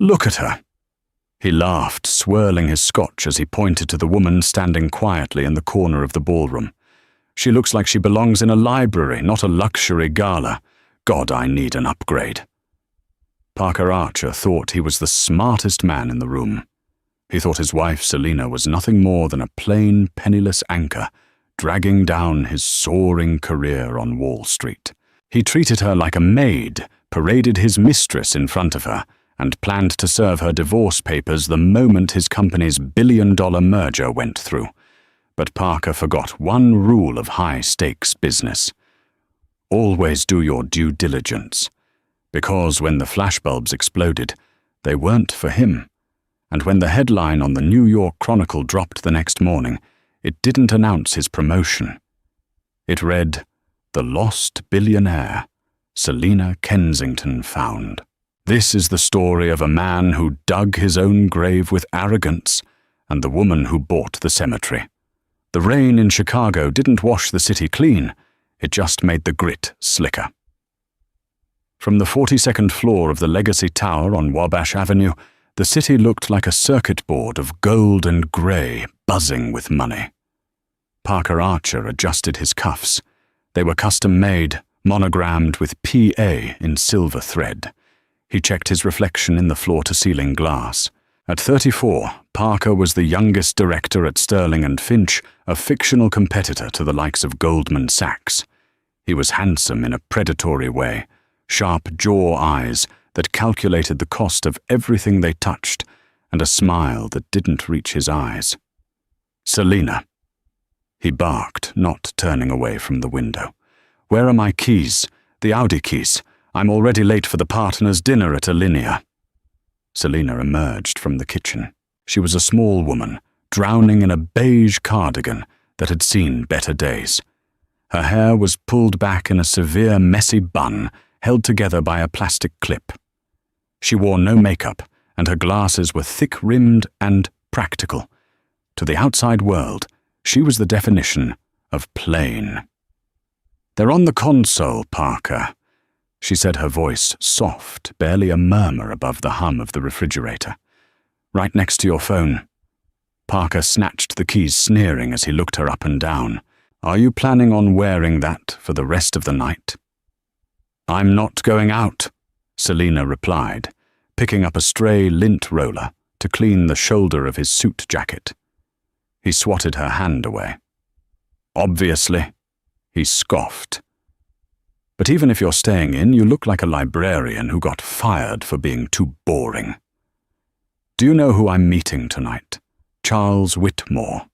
Look at her." He laughed, swirling his scotch as he pointed to the woman standing quietly in the corner of the ballroom. "She looks like she belongs in a library, not a luxury gala. God, I need an upgrade." Parker Archer thought he was the smartest man in the room. He thought his wife Selina was nothing more than a plain, penniless anchor, dragging down his soaring career on Wall Street. He treated her like a maid, paraded his mistress in front of her, and planned to serve her divorce papers the moment his company's billion-dollar merger went through. But Parker forgot one rule of high-stakes business. Always do your due diligence. Because when the flashbulbs exploded, they weren't for him. And when the headline on the New York Chronicle dropped the next morning, it didn't announce his promotion. It read, "The Lost Billionaire, Selina Kensington Found." This is the story of a man who dug his own grave with arrogance and the woman who bought the cemetery. The rain in Chicago didn't wash the city clean, it just made the grit slicker. From the 42nd floor of the Legacy Tower on Wabash Avenue, the city looked like a circuit board of gold and grey, buzzing with money. Parker Archer adjusted his cuffs. They were custom-made, monogrammed with PA in silver thread. He checked his reflection in the floor-to-ceiling glass. At 34, Parker was the youngest director at Sterling & Finch, a fictional competitor to the likes of Goldman Sachs. He was handsome in a predatory way, sharp jaw eyes that calculated the cost of everything they touched, and a smile that didn't reach his eyes. "Selina." He barked, not turning away from the window. "Where are my keys? The Audi keys. I'm already late for the partners' dinner at Alinea." Selina emerged from the kitchen. She was a small woman, drowning in a beige cardigan that had seen better days. Her hair was pulled back in a severe, messy bun, held together by a plastic clip. She wore no makeup, and her glasses were thick-rimmed and practical. To the outside world, she was the definition of plain. "They're on the console, Parker," she said, her voice soft, barely a murmur above the hum of the refrigerator. "Right next to your phone." Parker snatched the keys, sneering as he looked her up and down. "Are you planning on wearing that for the rest of the night?" "I'm not going out," Selina replied, picking up a stray lint roller to clean the shoulder of his suit jacket. He swatted her hand away. "Obviously," he scoffed. "But even if you're staying in, you look like a librarian who got fired for being too boring. Do you know who I'm meeting tonight? Charles Whitmore."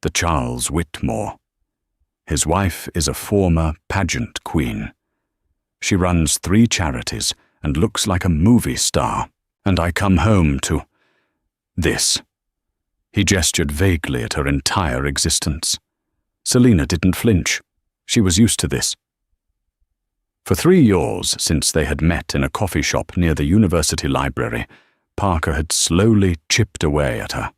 The Charles Whitmore. His wife is a former pageant queen. She runs 3 charities and looks like a movie star. And I come home to this. He gestured vaguely at her entire existence. Selina didn't flinch. She was used to this. For 3 years since they had met in a coffee shop near the university library, Parker had slowly chipped away at her.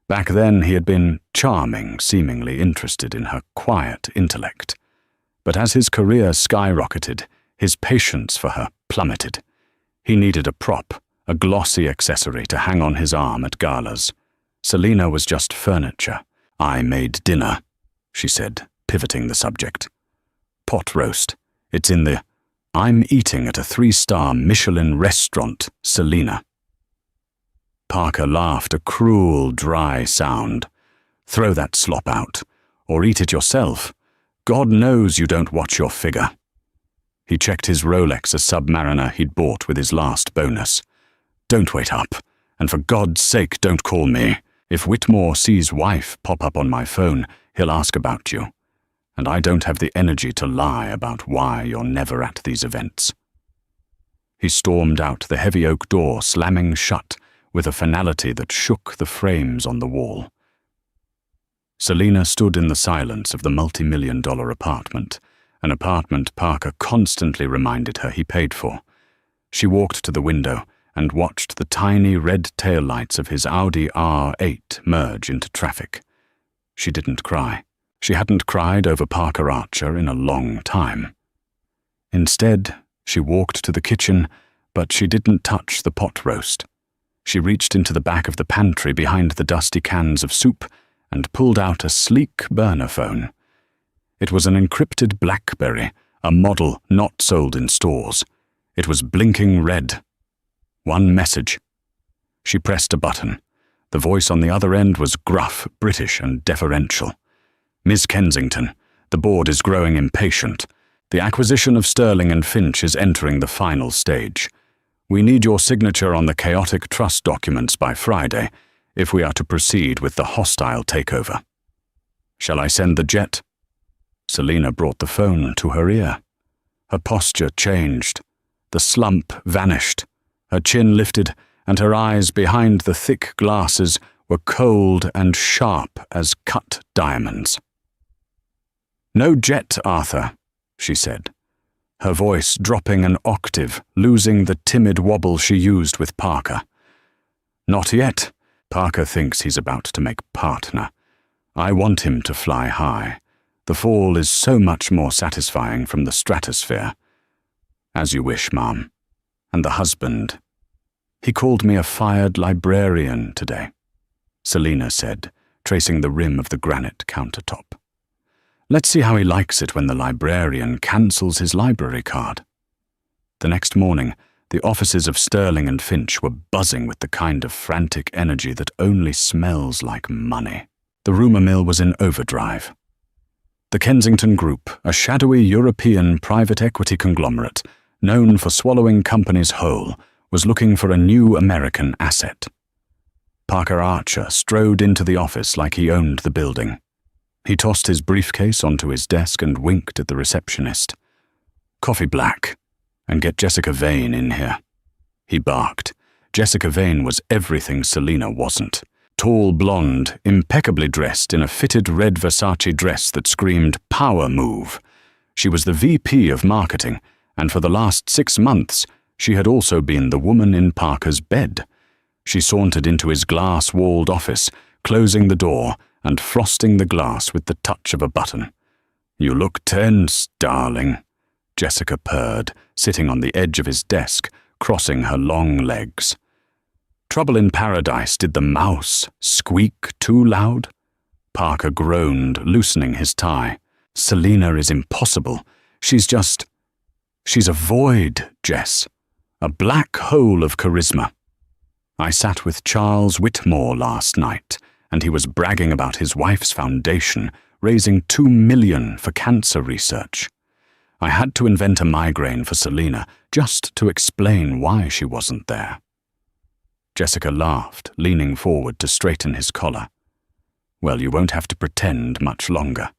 Back then he had been charming, seemingly interested in her quiet intellect. But as his career skyrocketed, his patience for her plummeted. He needed a prop, a glossy accessory to hang on his arm at galas. Selina was just furniture. "I made dinner," she said, pivoting the subject. "Pot roast. It's in the I'm eating at a 3-star Michelin restaurant, Selina." Parker laughed a cruel, dry sound. "Throw that slop out, or eat it yourself. God knows you don't watch your figure." He checked his Rolex, a Submariner he'd bought with his last bonus. "Don't wait up, and for God's sake don't call me. If Whitmore sees wife pop up on my phone, he'll ask about you. And I don't have the energy to lie about why you're never at these events." He stormed out, the heavy oak door slamming shut with a finality that shook the frames on the wall. Selina stood in the silence of the multi-million-dollar apartment, an apartment Parker constantly reminded her he paid for. She walked to the window and watched the tiny red taillights of his Audi R8 merge into traffic. She didn't cry. She hadn't cried over Parker Archer in a long time. Instead, she walked to the kitchen, but she didn't touch the pot roast. She reached into the back of the pantry behind the dusty cans of soup and pulled out a sleek burner phone. It was an encrypted BlackBerry, a model not sold in stores. It was blinking red. One message. She pressed a button. The voice on the other end was gruff, British, and deferential. "Miss Kensington, the board is growing impatient. The acquisition of Sterling and Finch is entering the final stage. We need your signature on the chaotic trust documents by Friday if we are to proceed with the hostile takeover. Shall I send the jet?" Selina brought the phone to her ear. Her posture changed. The slump vanished. Her chin lifted, and her eyes behind the thick glasses were cold and sharp as cut diamonds. "No jet, Arthur," she said, her voice dropping an octave, losing the timid wobble she used with Parker. "Not yet. Parker thinks he's about to make partner. I want him to fly high. The fall is so much more satisfying from the stratosphere." "As you wish, Ma'am. And the husband. He called me a fired librarian today," Selina said, tracing the rim of the granite countertop. "Let's see how he likes it when the librarian cancels his library card." The next morning, the offices of Sterling and Finch were buzzing with the kind of frantic energy that only smells like money. The rumour mill was in overdrive. The Kensington Group, a shadowy European private equity conglomerate known for swallowing companies whole, was looking for a new American asset. Parker Archer strode into the office like he owned the building. He tossed his briefcase onto his desk and winked at the receptionist. "Coffee black, and get Jessica Vane in here." He barked. Jessica Vane was everything Selina wasn't. Tall blonde, impeccably dressed in a fitted red Versace dress that screamed power move. She was the VP of marketing, and for the last 6 months, she had also been the woman in Parker's bed. She sauntered into his glass-walled office, closing the door and frosting the glass with the touch of a button. "You look tense, darling," Jessica purred, sitting on the edge of his desk, crossing her long legs. "Trouble in Paradise, did the mouse squeak too loud?" Parker groaned, loosening his tie. "Selina is impossible. She's a void, Jess. A black hole of charisma. I sat with Charles Whitmore last night, and he was bragging about his wife's foundation, raising $2 million for cancer research. I had to invent a migraine for Selina just to explain why she wasn't there." Jessica laughed, leaning forward to straighten his collar. "Well, you won't have to pretend much longer.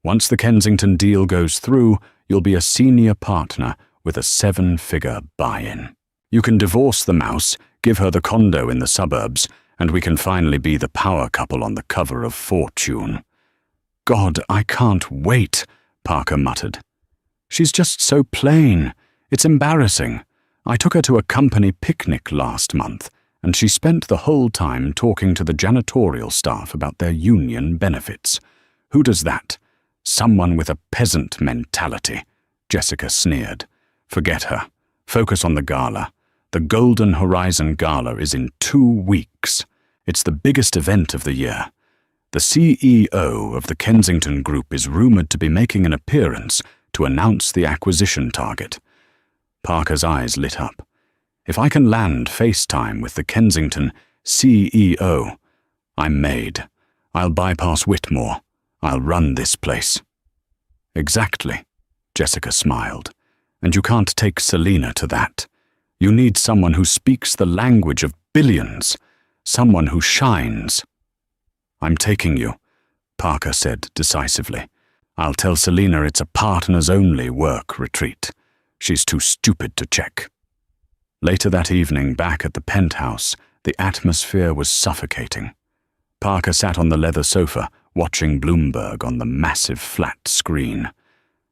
Once the Kensington deal goes through, you'll be a senior partner with a 7-figure buy-in. You can divorce the mouse, give her the condo in the suburbs, and we can finally be the power couple on the cover of Fortune." "God, I can't wait," Parker muttered. "She's just so plain. It's embarrassing. I took her to a company picnic last month, and she spent the whole time talking to the janitorial staff about their union benefits. Who does that? Someone with a peasant mentality," Jessica sneered. "Forget her. Focus on the gala. The Golden Horizon Gala is in 2 weeks. It's the biggest event of the year. The CEO of the Kensington Group is rumored to be making an appearance to announce the acquisition target." Parker's eyes lit up. "If I can land FaceTime with the Kensington CEO, I'm made. I'll bypass Whitmore. I'll run this place." "Exactly," Jessica smiled. "And you can't take Selina to that. You need someone who speaks the language of billions, someone who shines." "I'm taking you," Parker said decisively. "I'll tell Selina it's a partners-only work retreat. She's too stupid to check." Later that evening, back at the penthouse, the atmosphere was suffocating. Parker sat on the leather sofa, watching Bloomberg on the massive flat screen.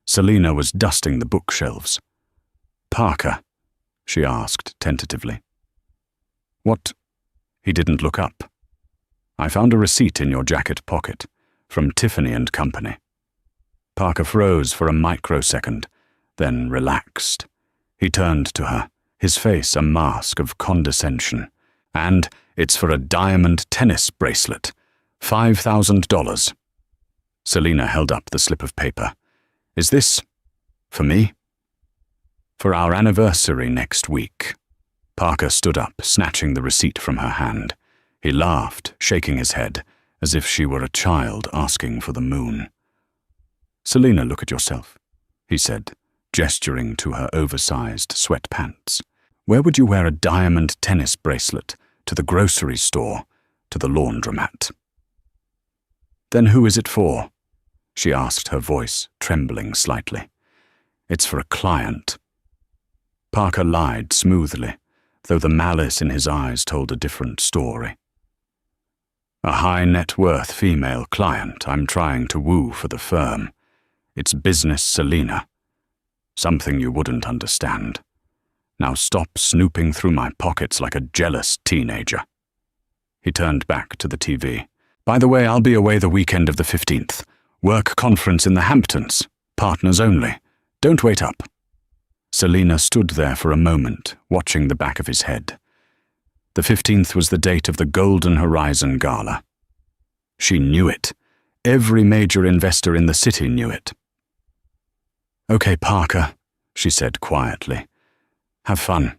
Selina was dusting the bookshelves. "Parker," she asked tentatively. "What?" He didn't look up. "I found a receipt in your jacket pocket, from Tiffany and Company." Parker froze for a microsecond, then relaxed. He turned to her, his face a mask of condescension. "And it's for a diamond tennis bracelet. $5,000. Selina held up the slip of paper. "Is this for me?" "For our anniversary next week." Parker stood up, snatching the receipt from her hand. He laughed, shaking his head, as if she were a child asking for the moon. "Selina, look at yourself," he said, gesturing to her oversized sweatpants. "Where would you wear a diamond tennis bracelet? To the grocery store, to the laundromat." "Then who is it for?" she asked, her voice trembling slightly. "It's for a client." Parker lied smoothly, though the malice in his eyes told a different story. "A high-net-worth female client I'm trying to woo for the firm. It's business, Selina. Something you wouldn't understand. Now stop snooping through my pockets like a jealous teenager." He turned back to the TV. "By the way, I'll be away the weekend of the 15th. Work conference in the Hamptons. Partners only. Don't wait up." Selina stood there for a moment, watching the back of his head. The 15th was the date of the Golden Horizon Gala. She knew it. Every major investor in the city knew it. "Okay, Parker," she said quietly. "Have fun."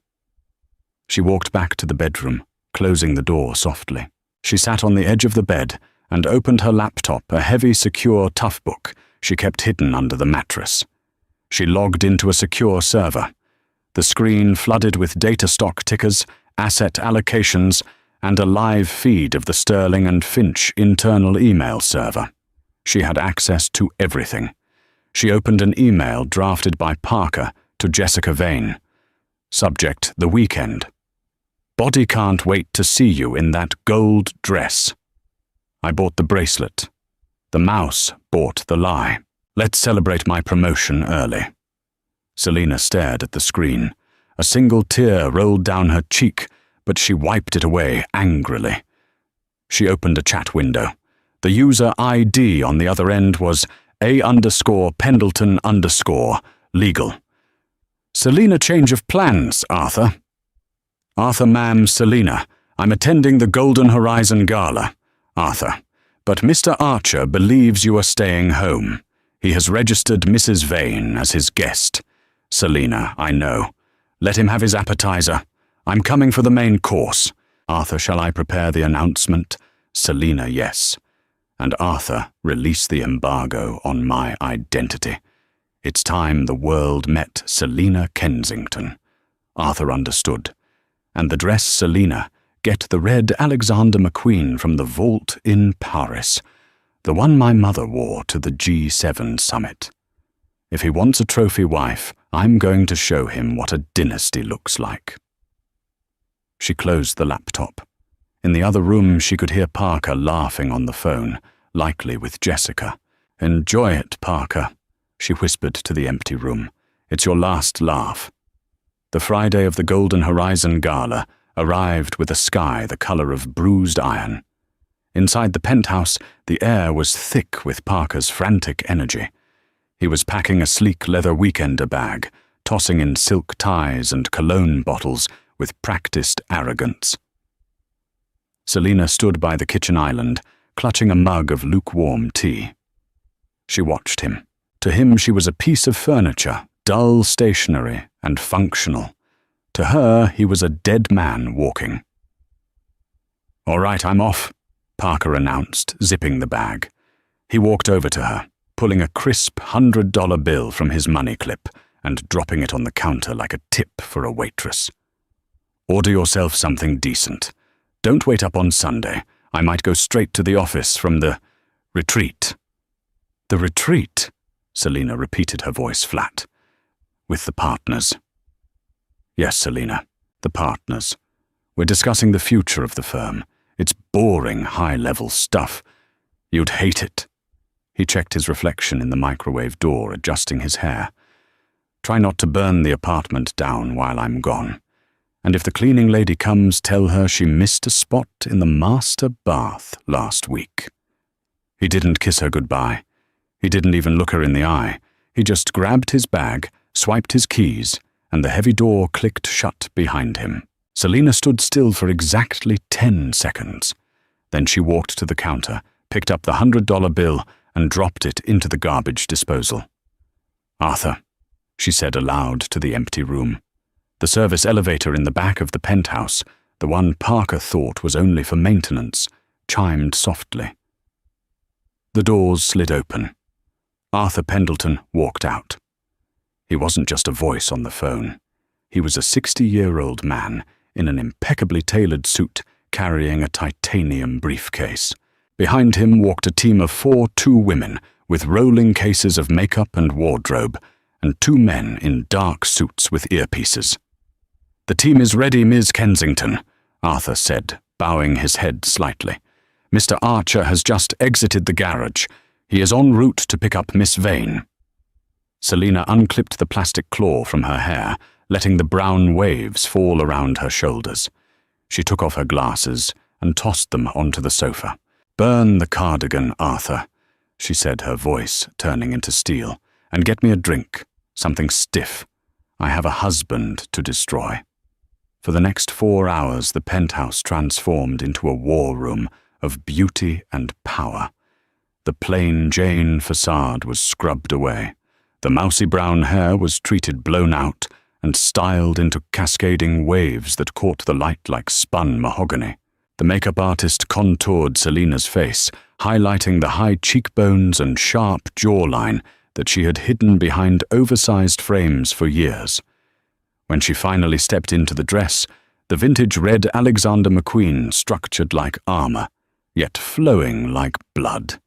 She walked back to the bedroom, closing the door softly. She sat on the edge of the bed and opened her laptop, a heavy, secure toughbook she kept hidden under the mattress. She logged into a secure server. The screen flooded with data stock tickers, asset allocations, and a live feed of the Sterling and Finch internal email server. She had access to everything. She opened an email drafted by Parker to Jessica Vane. Subject: the weekend. "Body can't wait to see you in that gold dress. I bought the bracelet. The mouse bought the lie. Let's celebrate my promotion early." Selina stared at the screen. A single tear rolled down her cheek, but she wiped it away angrily. She opened a chat window. The user ID on the other end was A_Pendleton_legal. "Selina, change of plans, Arthur." "Arthur, ma'am, Selina. I'm attending the Golden Horizon Gala. Arthur. But Mr. Archer believes you are staying home. He has registered Mrs. Vane as his guest. Selina, I know. Let him have his appetizer. I'm coming for the main course. Arthur, shall I prepare the announcement? Selina, yes. And Arthur, release the embargo on my identity. It's time the world met Selina Kensington." Arthur understood. "And the dress, Selina, get the red Alexander McQueen from the vault in Paris, the one my mother wore to the G7 summit. If he wants a trophy wife, I'm going to show him what a dynasty looks like." She closed the laptop. In the other room, she could hear Parker laughing on the phone, likely with Jessica. "Enjoy it, Parker," she whispered to the empty room. "It's your last laugh." The Friday of the Golden Horizon Gala arrived with a sky the color of bruised iron. Inside the penthouse, the air was thick with Parker's frantic energy. He was packing a sleek leather weekender bag, tossing in silk ties and cologne bottles with practiced arrogance. Selina stood by the kitchen island, clutching a mug of lukewarm tea. She watched him. To him she was a piece of furniture, dull stationary and functional. To her he was a dead man walking. "All right, I'm off," Parker announced, zipping the bag. He walked over to her, pulling a crisp $100 bill from his money clip and dropping it on the counter like a tip for a waitress. "Order yourself something decent. Don't wait up on Sunday. I might go straight to the office from the retreat." "The retreat?" Selina repeated, her voice flat. "With the partners." "Yes, Selina, the partners. We're discussing the future of the firm. It's boring, high-level stuff. You'd hate it." He checked his reflection in the microwave door, adjusting his hair. "Try not to burn the apartment down while I'm gone. And if the cleaning lady comes, tell her she missed a spot in the master bath last week." He didn't kiss her goodbye. He didn't even look her in the eye. He just grabbed his bag, swiped his keys, and the heavy door clicked shut behind him. Selina stood still for exactly 10 seconds. Then she walked to the counter, picked up the $100 bill, and dropped it into the garbage disposal. "Arthur," she said aloud to the empty room. The service elevator in the back of the penthouse, the one Parker thought was only for maintenance, chimed softly. The doors slid open. Arthur Pendleton walked out. He wasn't just a voice on the phone. He was a 60-year-old man in an impeccably tailored suit carrying a titanium briefcase. Behind him walked a team of 2 women with rolling cases of makeup and wardrobe, and 2 men in dark suits with earpieces. "The team is ready, Ms. Kensington," Arthur said, bowing his head slightly. "Mr. Archer has just exited the garage. He is en route to pick up Miss Vane." Selina unclipped the plastic claw from her hair, letting the brown waves fall around her shoulders. She took off her glasses and tossed them onto the sofa. "Burn the cardigan, Arthur," she said, her voice turning into steel, "and get me a drink, something stiff. I have a husband to destroy." For the next 4 hours, the penthouse transformed into a war room of beauty and power. The plain Jane facade was scrubbed away. The mousy brown hair was treated blown out and styled into cascading waves that caught the light like spun mahogany. The makeup artist contoured Selina's face, highlighting the high cheekbones and sharp jawline that she had hidden behind oversized frames for years. When she finally stepped into the dress, the vintage red Alexander McQueen structured like armor, yet flowing like blood.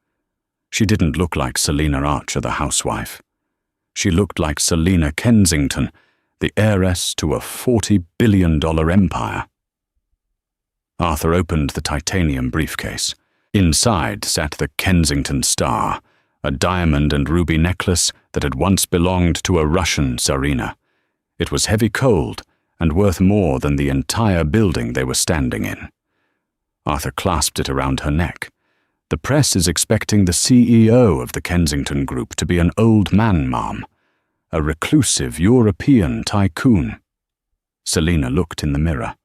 She didn't look like Selina Archer, the housewife. She looked like Selina Kensington, the heiress to a $40 billion empire. Arthur opened the titanium briefcase. Inside sat the Kensington Star, a diamond and ruby necklace that had once belonged to a Russian Tsarina. It was heavy cold and worth more than the entire building they were standing in. Arthur clasped it around her neck. "The press is expecting the CEO of the Kensington Group to be an old man, ma'am. A reclusive European tycoon." Selina looked in the mirror.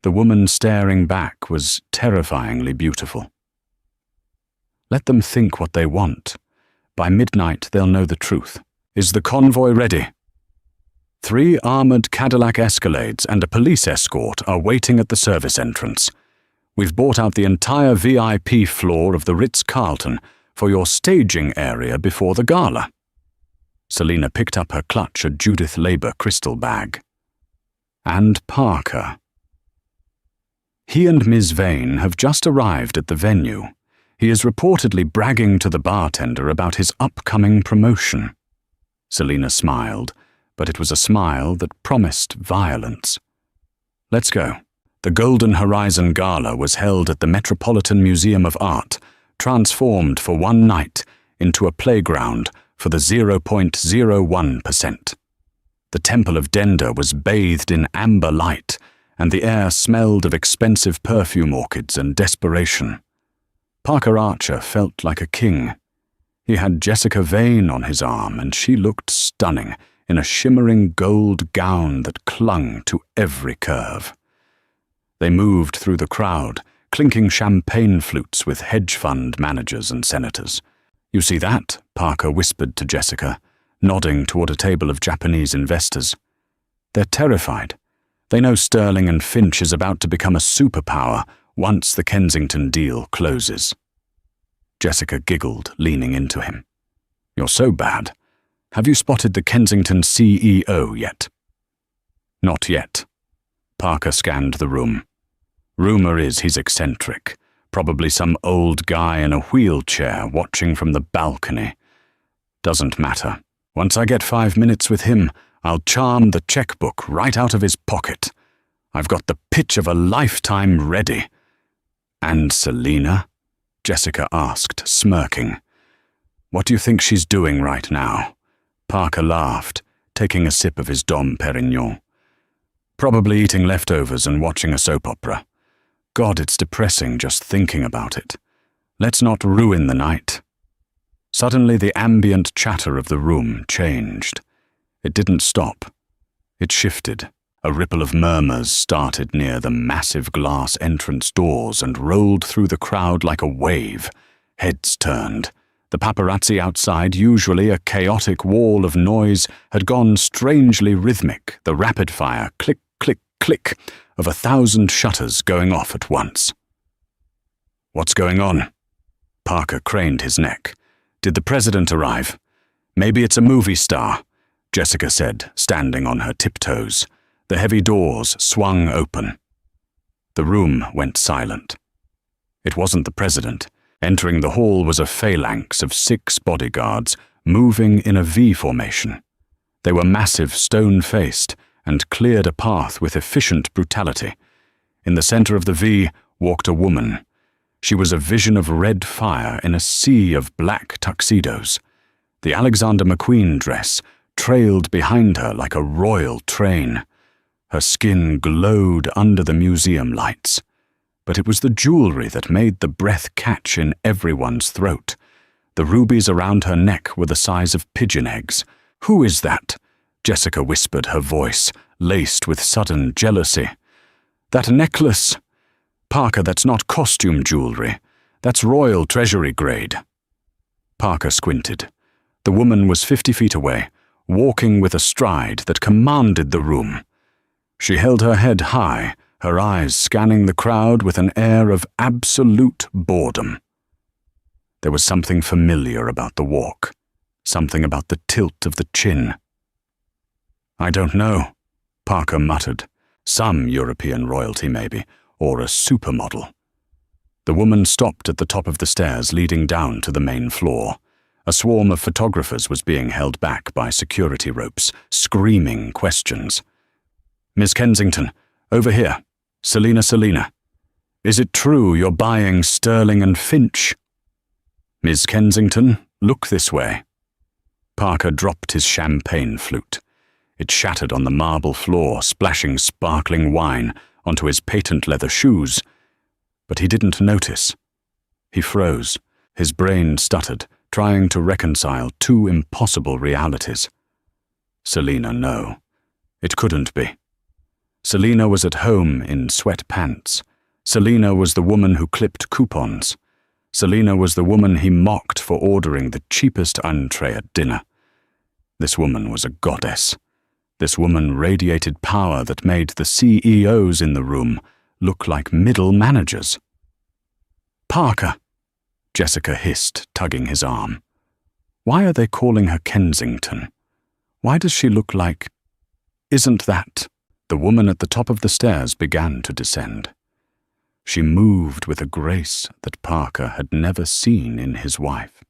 The woman staring back was terrifyingly beautiful. "Let them think what they want. By midnight they'll know the truth. Is the convoy ready?" 3 armored Cadillac Escalades and a police escort are waiting at the service entrance. We've bought out the entire VIP floor of the Ritz-Carlton for your staging area before the gala. Selina picked up her clutch, a Judith Leiber crystal bag. "And Parker. He and Ms. Vane have just arrived at the venue. He is reportedly bragging to the bartender about his upcoming promotion." Selina smiled, but it was a smile that promised violence. "Let's go." The Golden Horizon Gala was held at the Metropolitan Museum of Art, transformed for one night into a playground for the 0.01%. The Temple of Denda was bathed in amber light, and the air smelled of expensive perfume orchids and desperation. Parker Archer felt like a king. He had Jessica Vane on his arm, and she looked stunning in a shimmering gold gown that clung to every curve. They moved through the crowd, clinking champagne flutes with hedge fund managers and senators. "You see that?" Parker whispered to Jessica, nodding toward a table of Japanese investors. "They're terrified. They know Sterling and Finch is about to become a superpower once the Kensington deal closes." Jessica giggled, leaning into him. "You're so bad. Have you spotted the Kensington CEO yet?" "Not yet." Parker scanned the room. "Rumor is he's eccentric, probably some old guy in a wheelchair watching from the balcony. Doesn't matter. Once I get 5 minutes with him, I'll charm the checkbook right out of his pocket. I've got the pitch of a lifetime ready." "And Selina?" Jessica asked, smirking. "What do you think she's doing right now?" Parker laughed, taking a sip of his Dom Perignon. "Probably eating leftovers and watching a soap opera. God, it's depressing just thinking about it. Let's not ruin the night." Suddenly the ambient chatter of the room changed. It didn't stop. It shifted. A ripple of murmurs started near the massive glass entrance doors and rolled through the crowd like a wave. Heads turned. The paparazzi outside, usually a chaotic wall of noise, had gone strangely rhythmic, the rapid-fire click, click, click of 1,000 shutters going off at once. "What's going on?" Parker craned his neck. "Did the president arrive?" "Maybe it's a movie star," Jessica said, standing on her tiptoes. The heavy doors swung open. The room went silent. It wasn't the president. Entering the hall was a phalanx of 6 bodyguards, moving in a V formation. They were massive, stone-faced, and cleared a path with efficient brutality. In the center of the V walked a woman. She was a vision of red fire in a sea of black tuxedos. The Alexander McQueen dress trailed behind her like a royal train. Her skin glowed under the museum lights. But it was the jewelry that made the breath catch in everyone's throat. The rubies around her neck were the size of pigeon eggs. "Who is that?" Jessica whispered, her voice laced with sudden jealousy. "That necklace. Parker, that's not costume jewelry. That's royal treasury grade." Parker squinted. The woman was 50 feet away, walking with a stride that commanded the room. She held her head high, her eyes scanning the crowd with an air of absolute boredom. There was something familiar about the walk, something about the tilt of the chin. "I don't know," Parker muttered. "Some European royalty, maybe, or a supermodel." The woman stopped at the top of the stairs leading down to the main floor. A swarm of photographers was being held back by security ropes, screaming questions. "Miss Kensington, over here. Selina. Is it true you're buying Sterling and Finch?" "Miss Kensington, look this way." Parker dropped his champagne flute. It shattered on the marble floor, splashing sparkling wine onto his patent leather shoes. But he didn't notice. He froze. His brain stuttered, trying to reconcile 2 impossible realities. Selina, no. It couldn't be. Selina was at home in sweatpants. Selina was the woman who clipped coupons. Selina was the woman he mocked for ordering the cheapest entree at dinner. This woman was a goddess. This woman radiated power that made the CEOs in the room look like middle managers. "Parker," Jessica hissed, tugging his arm. "Why are they calling her Kensington? Why does she look like... Isn't that..." The woman at the top of the stairs began to descend. She moved with a grace that Parker had never seen in his wife.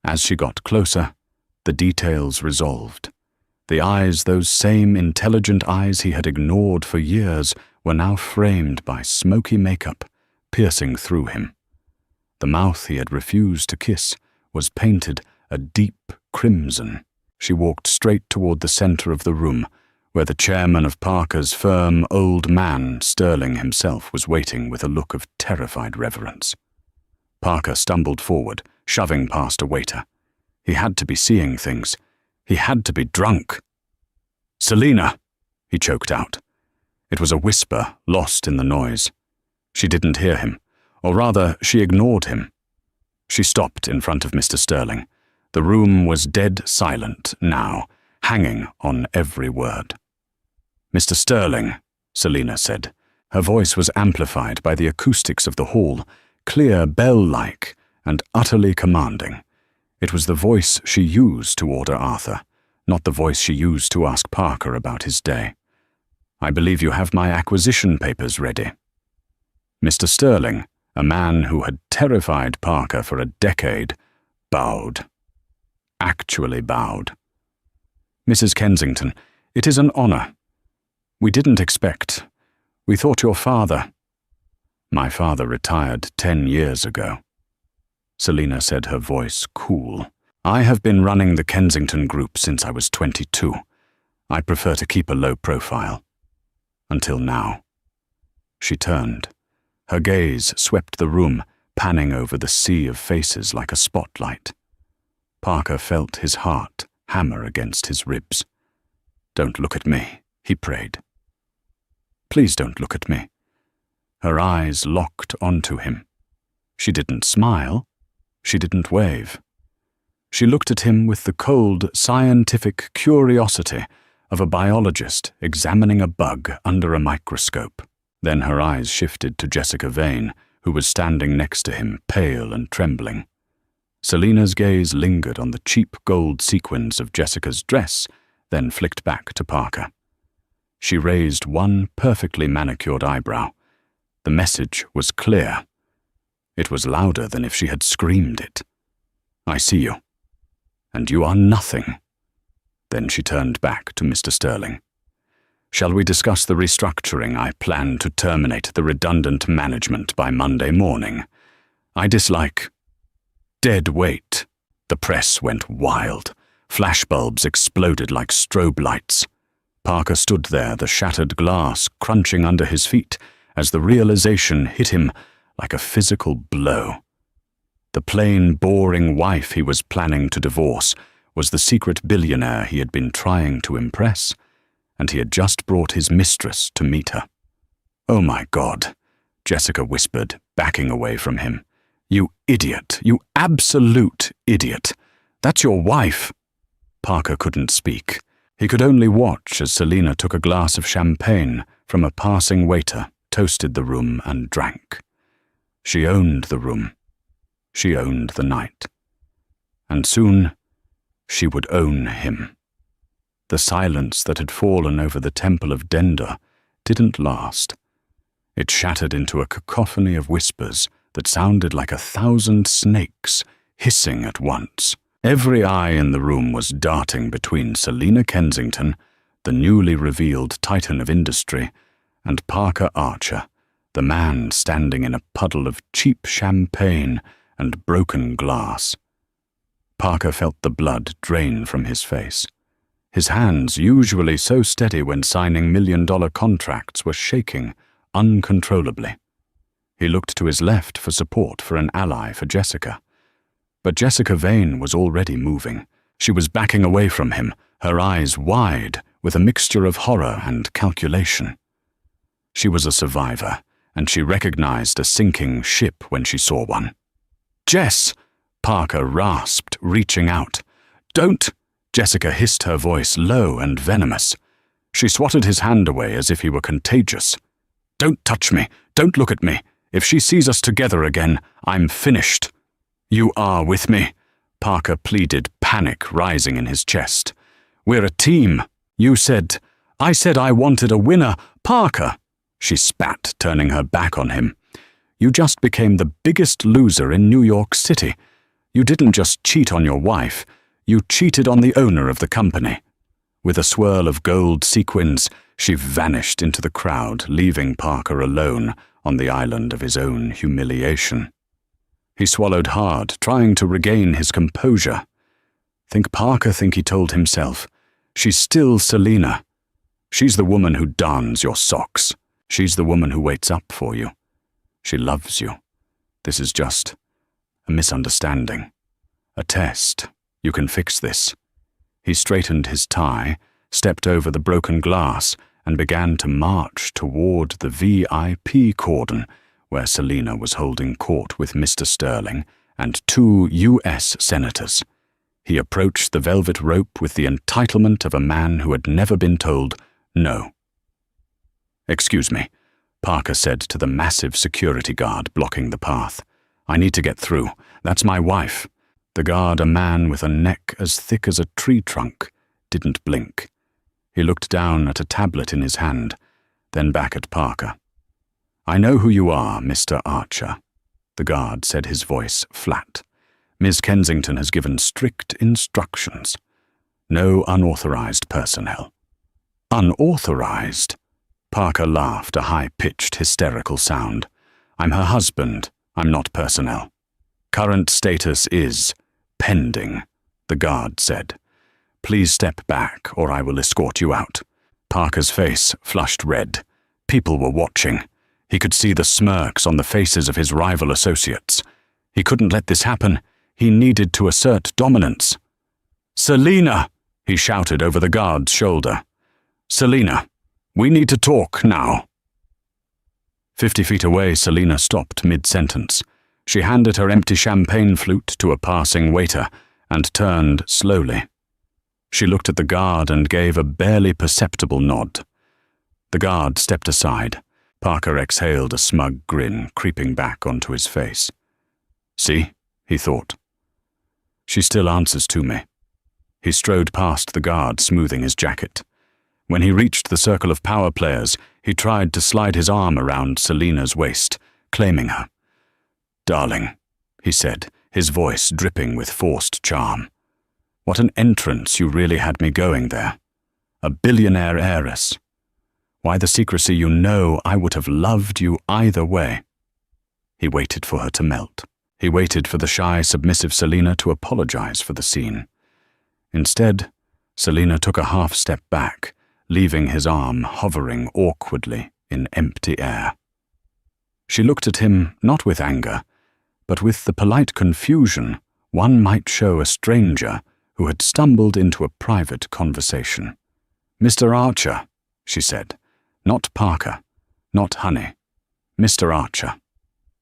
As she got closer, the details resolved. The eyes, those same intelligent eyes he had ignored for years, were now framed by smoky makeup, piercing through him. The mouth he had refused to kiss was painted a deep crimson. She walked straight toward the center of the room, where the chairman of Parker's firm, old man, Sterling himself, was waiting with a look of terrified reverence. Parker stumbled forward, shoving past a waiter. He had to be seeing things. He had to be drunk. "Selina," he choked out. It was a whisper, lost in the noise. She didn't hear him, or rather, she ignored him. She stopped in front of Mr. Sterling. The room was dead silent now, hanging on every word. "Mr. Sterling," Selina said. Her voice was amplified by the acoustics of the hall, clear, bell-like, and utterly commanding. It was the voice she used to order Arthur, not the voice she used to ask Parker about his day. "I believe you have my acquisition papers ready." Mr. Sterling, a man who had terrified Parker for a decade, bowed. Actually bowed. "Mrs. Kensington, it is an honor. We didn't expect. We thought your father..." "My father retired 10 years ago." Selina said, her voice cool. "I have been running the Kensington Group since I was 22. I prefer to keep a low profile. Until now." She turned. Her gaze swept the room, panning over the sea of faces like a spotlight. Parker felt his heart hammer against his ribs. "Don't look at me," he prayed. "Please don't look at me." Her eyes locked onto him. She didn't smile. She didn't wave. She looked at him with the cold, scientific curiosity of a biologist examining a bug under a microscope. Then her eyes shifted to Jessica Vane, who was standing next to him, pale and trembling. Selina's gaze lingered on the cheap gold sequins of Jessica's dress, then flicked back to Parker. She raised one perfectly manicured eyebrow. The message was clear. It was louder than if she had screamed it. "I see you. And you are nothing." Then she turned back to Mr. Sterling. "Shall we discuss the restructuring? I plan to terminate the redundant management by Monday morning. I dislike..." Dead weight. The press went wild. Flashbulbs exploded like strobe lights. Parker stood there, the shattered glass crunching under his feet, as the realization hit him like a physical blow. The plain, boring wife he was planning to divorce was the secret billionaire he had been trying to impress, and he had just brought his mistress to meet her. "Oh my God," Jessica whispered, backing away from him. "You idiot, you absolute idiot. That's your wife." Parker couldn't speak. He could only watch as Selina took a glass of champagne from a passing waiter, toasted the room, and drank. She owned the room. She owned the night. And soon, she would own him. The silence that had fallen over the Temple of Dendor didn't last. It shattered into a cacophony of whispers that sounded like 1,000 snakes hissing at once. Every eye in the room was darting between Selina Kensington, the newly revealed titan of industry, and Parker Archer, the man standing in a puddle of cheap champagne and broken glass. Parker felt the blood drain from his face. His hands, usually so steady when signing million-dollar contracts, were shaking uncontrollably. He looked to his left for support for an ally for Jessica. But Jessica Vane was already moving. She was backing away from him, her eyes wide with a mixture of horror and calculation. She was a survivor, and she recognized a sinking ship when she saw one. "Jess!" Parker rasped, reaching out. "Don't!" Jessica hissed, her voice low and venomous. She swatted his hand away as if he were contagious. "Don't touch me! Don't look at me! If she sees us together again, I'm finished." "You are with me," Parker pleaded, panic rising in his chest. "We're a team. You said..." "I said I wanted a winner, Parker," she spat, turning her back on him. "You just became the biggest loser in New York City. You didn't just cheat on your wife, you cheated on the owner of the company." With a swirl of gold sequins, she vanished into the crowd, leaving Parker alone on the island of his own humiliation. He swallowed hard, trying to regain his composure. Parker, he told himself. She's still Selina. She's the woman who darns your socks. She's the woman who waits up for you. She loves you. This is just a misunderstanding. A test. You can fix this. He straightened his tie, stepped over the broken glass, and began to march toward the VIP cordon, where Selina was holding court with Mr. Sterling and 2 U.S. senators. He approached the velvet rope with the entitlement of a man who had never been told no. "Excuse me," Parker said to the massive security guard blocking the path. "I need to get through. That's my wife." The guard, a man with a neck as thick as a tree trunk, didn't blink. He looked down at a tablet in his hand, then back at Parker. "I know who you are, Mr. Archer," the guard said, his voice flat. "Ms. Kensington has given strict instructions. No unauthorized personnel." "Unauthorized?" Parker laughed, a high-pitched, hysterical sound. "I'm her husband. I'm not personnel." "Current status is pending," the guard said. "Please step back, or I will escort you out." Parker's face flushed red. People were watching. He could see the smirks on the faces of his rival associates. He couldn't let this happen. He needed to assert dominance. "Selina!" he shouted over the guard's shoulder. Selina, we need to talk now." 50 feet away, Selina stopped mid-sentence. She handed her empty champagne flute to a passing waiter and turned slowly. She looked at the guard and gave a barely perceptible nod. The guard stepped aside. Parker exhaled a smug grin creeping back onto his face. "See," he thought. "She still answers to me." He strode past the guard, smoothing his jacket. When he reached the circle of power players, he tried to slide his arm around Selina's waist, claiming her. "Darling," he said, his voice dripping with forced charm. "What an entrance you really had me going there. A billionaire heiress. Why the secrecy? You know I would have loved you either way." He waited for her to melt. He waited for the shy, submissive Selina to apologize for the scene. Instead, Selina took a half-step back, leaving his arm hovering awkwardly in empty air. She looked at him not with anger, but with the polite confusion one might show a stranger who had stumbled into a private conversation. "Mr. Archer," she said. "Not Parker, not Honey. Mr. Archer.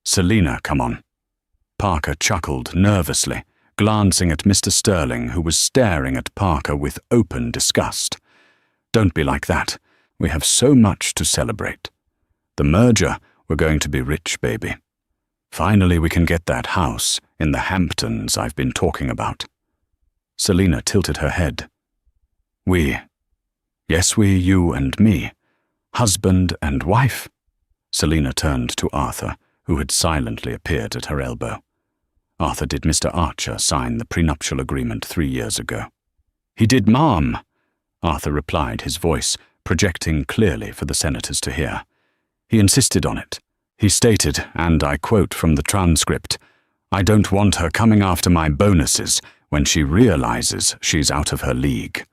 Selina, come on." Parker chuckled nervously, glancing at Mr. Sterling, who was staring at Parker with open disgust. "Don't be like that. We have so much to celebrate. The merger, we're going to be rich, baby. Finally, we can get that house in the Hamptons I've been talking about." Selina tilted her head. "We? Yes, we, you and me. Husband and wife?" Selina turned to Arthur, who had silently appeared at her elbow. "Arthur, did Mr. Archer sign the prenuptial agreement 3 years ago?" "He did, ma'am," Arthur replied, his voice projecting clearly for the senators to hear. "He insisted on it. He stated, and I quote from the transcript, 'I don't want her coming after my bonuses when she realizes she's out of her league.'"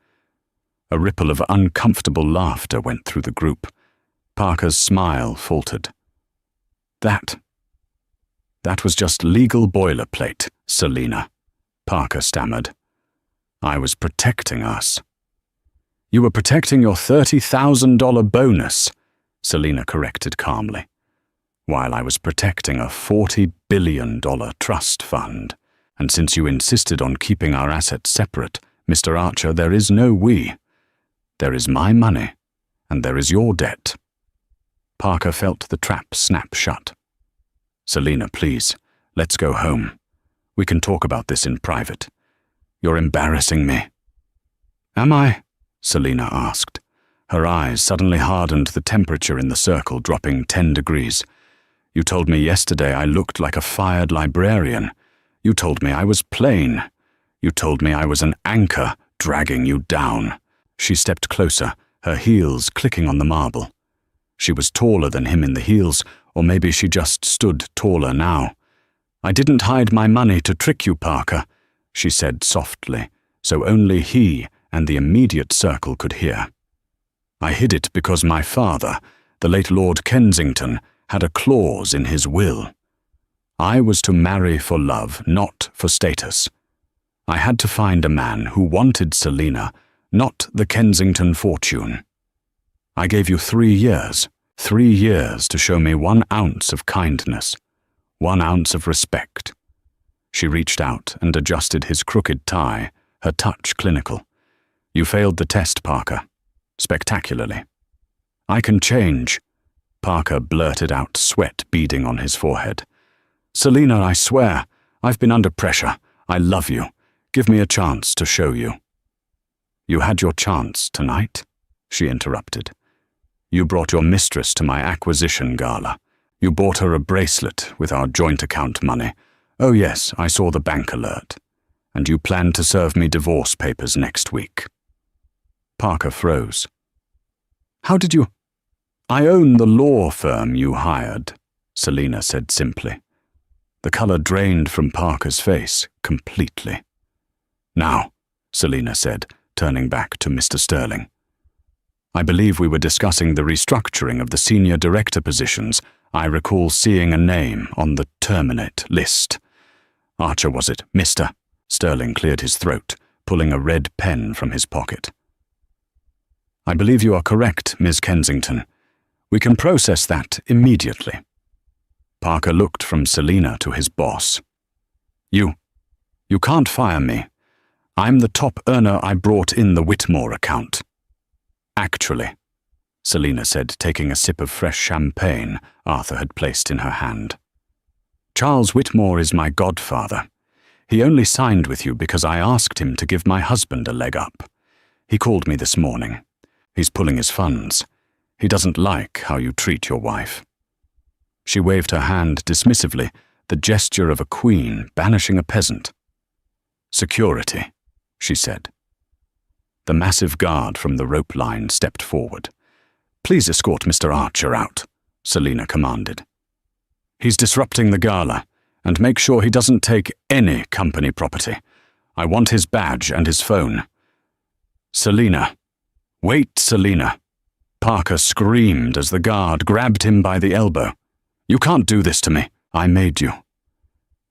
A ripple of uncomfortable laughter went through the group. Parker's smile faltered. That was just legal boilerplate, Selina," Parker stammered. "I was protecting us." "You were protecting your $30,000 bonus," Selina corrected calmly, "while I was protecting a $40 billion trust fund. And since you insisted on keeping our assets separate, Mr. Archer, there is no we. There is my money, and there is your debt." Parker felt the trap snap shut. "Selina, please, let's go home. We can talk about this in private. You're embarrassing me." "Am I?" Selina asked. Her eyes suddenly hardened, the temperature in the circle dropping 10 degrees. "You told me yesterday I looked like a fired librarian. You told me I was plain. You told me I was an anchor dragging you down." She stepped closer, her heels clicking on the marble. She was taller than him in the heels, or maybe she just stood taller now. "I didn't hide my money to trick you, Parker," she said softly, so only he and the immediate circle could hear. "I hid it because my father, the late Lord Kensington, had a clause in his will. I was to marry for love, not for status. I had to find a man who wanted Selina, not the Kensington fortune. I gave you 3 years, 3 years to show me 1 ounce of kindness, 1 ounce of respect." She reached out and adjusted his crooked tie, her touch clinical. "You failed the test, Parker. Spectacularly." "I can change," Parker blurted out, sweat beading on his forehead. "Selina, I swear, I've been under pressure. I love you. Give me a chance to show you." "You had your chance tonight," she interrupted. "You brought your mistress to my acquisition gala. You bought her a bracelet with our joint account money. Oh yes, I saw the bank alert. And you plan to serve me divorce papers next week." Parker froze. "How did you—" "I own the law firm you hired," Selina said simply. The color drained from Parker's face completely. "Now," Selina said, turning back to Mr. Sterling. "I believe we were discussing the restructuring of the senior director positions. I recall seeing a name on the terminate list. Archer, was it? Mr. Sterling cleared his throat, pulling a red pen from his pocket. I believe you are correct, Ms. Kensington. We can process that immediately. Parker looked from Selina to his boss. You can't fire me. I'm the top earner I brought in the Whitmore account. Actually, Selina said, taking a sip of fresh champagne Arthur had placed in her hand. Charles Whitmore is my godfather. He only signed with you because I asked him to give my husband a leg up. He called me this morning. He's pulling his funds. He doesn't like how you treat your wife. She waved her hand dismissively, the gesture of a queen banishing a peasant. Security, she said. The massive guard from the rope line stepped forward. Please escort Mr. Archer out, Selina commanded. He's disrupting the gala, and make sure he doesn't take any company property. I want his badge and his phone. Selina. Wait, Selina. Parker screamed as the guard grabbed him by the elbow. You can't do this to me. I made you.